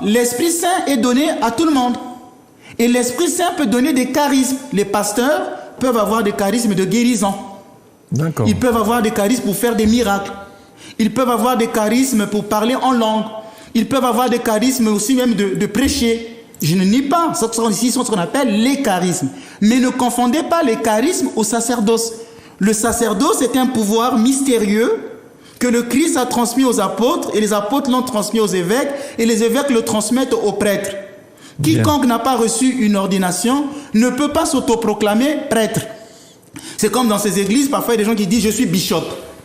l'Esprit Saint est donné à tout le monde. Et l'Esprit Saint peut donner des charismes. Les pasteurs peuvent avoir des charismes de guérison. D'accord. Ils peuvent avoir des charismes pour faire des miracles. Ils peuvent avoir des charismes pour parler en langue. Ils peuvent avoir des charismes aussi même de prêcher. Je ne nie pas. Ici, ce qu'on appelle les charismes. Mais ne confondez pas les charismes au sacerdoce. Le sacerdoce est un pouvoir mystérieux que le Christ a transmis aux apôtres et les apôtres l'ont transmis aux évêques et les évêques le transmettent aux prêtres. Quiconque n'a pas reçu une ordination ne peut pas s'autoproclamer prêtre. C'est comme dans ces églises, parfois il y a des gens qui disent « je suis bishop ».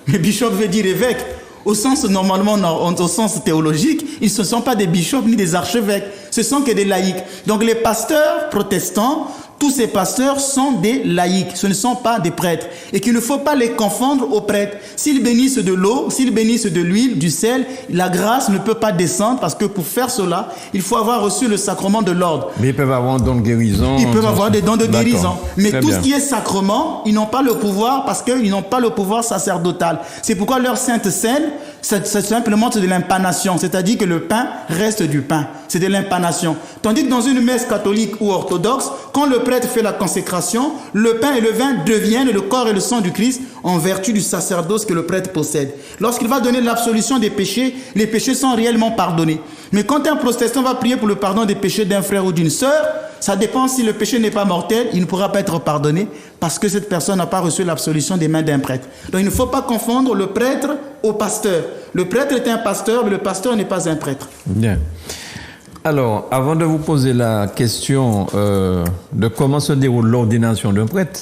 Mais bishop veut dire évêque. Au sens normalement, au sens théologique, ils ne sont pas des bishops ni des archevêques. Ce sont que des laïcs. Donc les pasteurs protestants, tous ces pasteurs sont des laïcs. Ce ne sont pas des prêtres. Et qu'il ne faut pas les confondre aux prêtres. S'ils bénissent de l'eau, s'ils bénissent de l'huile, du sel, la grâce ne peut pas descendre parce que pour faire cela, il faut avoir reçu le sacrement de l'ordre. Mais ils peuvent avoir un don de guérison. Ils peuvent avoir des dons de guérison. Mais Très tout bien. ce qui est sacrement, ils n'ont pas le pouvoir parce qu'ils n'ont pas le pouvoir sacerdotal. C'est pourquoi leur sainte scène, c'est simplement de l'impanation. C'est-à-dire que le pain reste du pain. C'est de l'impanation. Tandis que dans une messe catholique ou orthodoxe, quand le prêtre fait la consécration, le pain et le vin deviennent le corps et le sang du Christ en vertu du sacerdoce que le prêtre possède. Lorsqu'il va donner l'absolution des péchés, les péchés sont réellement pardonnés. Mais quand un protestant va prier pour le pardon des péchés d'un frère ou d'une sœur, ça dépend si le péché n'est pas mortel, il ne pourra pas être pardonné parce que cette personne n'a pas reçu l'absolution des mains d'un prêtre. Donc il ne faut pas confondre le prêtre au pasteur. Le prêtre est un pasteur, mais le pasteur n'est pas un prêtre. Bien. Alors, avant de vous poser la question de comment se déroule l'ordination d'un prêtre,